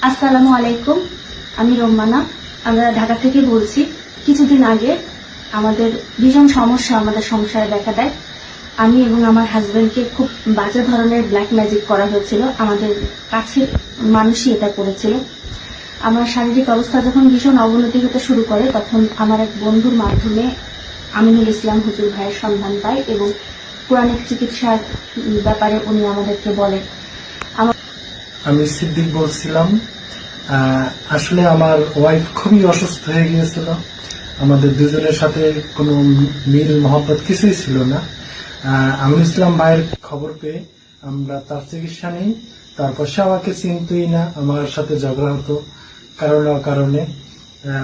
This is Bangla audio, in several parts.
আসসালামু আলাইকুম। আমি রোমানা। আমরা ঢাকা থেকে বলছি। কিছুদিন আগে আমাদের ভীষণ সমস্যা আমাদের সংসারে দেখা দেয়। আমি এবং আমার হাজবেন্ডকে খুব বাজে ধরনের ব্ল্যাক ম্যাজিক করা হয়েছিল। আমাদের কাছের মানুষই এটা করেছিল। আমার শারীরিক অবস্থা যখন ভীষণ অবনতি হতে শুরু করে, তখন আমার এক বন্ধুর মাধ্যমে আমিনুল ইসলাম হুজুর ভাইয়ের সন্ধান পাই এবং কোরআনিক চিকিৎসার ব্যাপারে উনি আমাদেরকে বলেন। আমি সিদ্দিক বলছিলাম। আসলে আমার ওয়াইফ খুবই অসুস্থ হয়ে গিয়েছিল। আমাদের দুজনের সাথে কোনো মিল মহব্বত কিছুই ছিল না। আমিনুল ইসলাম ভাইয়ের খবর পেয়ে আমরা তার চিকিৎসা নিই। তারপর সে আমাকে চিনতই না, আমার সাথে ঝগড়া হতো কারণে।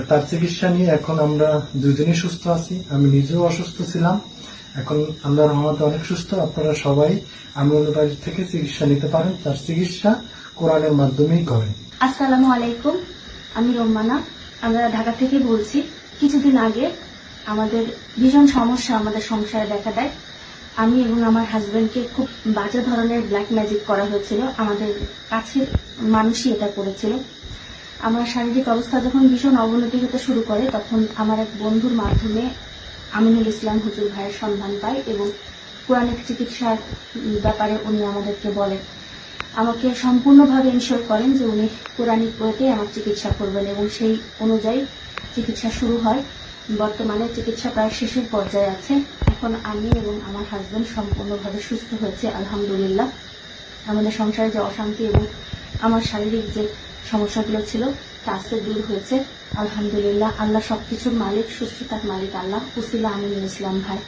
তার চিকিৎসা নিয়ে এখন আমরা দুজনেই সুস্থ আছি। আমি নিজেও অসুস্থ ছিলাম, এখন আল্লাহর রহমতে অনেক সুস্থ। আপনারা সবাই আমিনুল ভাইয়ের থেকে চিকিৎসা নিতে পারেন। তার চিকিৎসা কোরআনের মাধ্যমেই করে। আসসালামু আলাইকুম। আমি রোমানা। আমরা ঢাকা থেকে বলছি। কিছুদিন আগে আমাদের ভীষণ সমস্যা আমাদের সংসারে দেখা দেয়। আমি এবং আমার হাজবেন্ডকে খুব বাজে ধরনের ব্ল্যাক ম্যাজিক করা হয়েছিল। আমাদের কাছের মানুষই এটা করেছিল। আমার শারীরিক অবস্থা যখন ভীষণ অবনতি হতে শুরু করে, তখন আমার এক বন্ধুর মাধ্যমে আমিনুল ইসলাম হুজুর ভাইয়ের সন্ধান পাই এবং কোরআনিক চিকিৎসার ব্যাপারে উনি আমাদেরকে বলেন। আমাকে সম্পূর্ণভাবে ইনশিওর করেন যে উনি কোরআনিক ওয়েতে আমার চিকিৎসা করবেন এবং সেই অনুযায়ী চিকিৎসা শুরু হয়। বর্তমানে চিকিৎসা প্রায় শেষের পর্যায়ে আছে। এখন আমি এবং আমার হাজবেন্ড সম্পূর্ণভাবে সুস্থ হয়েছে, আলহামদুলিল্লাহ। আমাদের সংসারে যে অশান্তি এবং আমার শারীরিক যে সমস্যাগুলো ছিল তা আস্তে দূর হয়েছে, আলহামদুলিল্লাহ। আল্লাহ সবকিছুর মালিক, সুস্থতার মালিক আল্লাহ। উসিলা আমিনুল ইসলাম ভাই।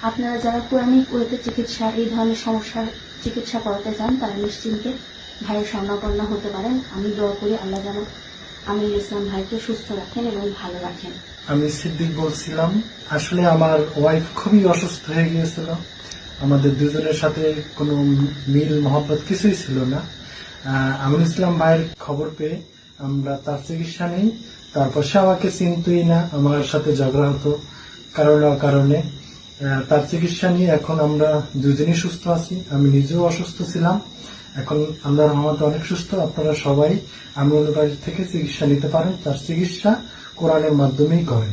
আপনারা যারা কোরআনিক ওয়েতে চিকিৎসা, এই ধরনের সমস্যার চিকিৎসা করাতে চান, তারা নিশ্চিন্তে ভাইয়ের স্বর্ণাপন্ন হতে পারেন। আমি দোয়া করি আল্লাহ যেন আমিনুল ইসলাম ভাইকে সুস্থ রাখেন এবং ভালো রাখেন। আমি সিদ্দিক বলছিলাম। আসলে আমার ওয়াইফ খুবই অসুস্থ হয়ে গিয়েছিল। আমাদের দুজনের সাথে কোনো মিল মহব্বত কিছুই ছিল না। আমিনুল ইসলাম ভাইয়ের খবর পেয়ে আমরা তার চিকিৎসা নিই। তারপর সে আমাকে চিনতই না, আমার সাথে ঝগড়া হতো কারণে। তার চিকিৎসা নিয়ে এখন আমরা দুজনেই সুস্থ আছি। আমি নিজেও অসুস্থ ছিলাম, এখন আল্লাহর রহমতে অনেক সুস্থ। আপনারা সবাই আমিনুল ভাইয়ের থেকে চিকিৎসা নিতে পারেন। তার চিকিৎসা কোরআনের মাধ্যমেই করে।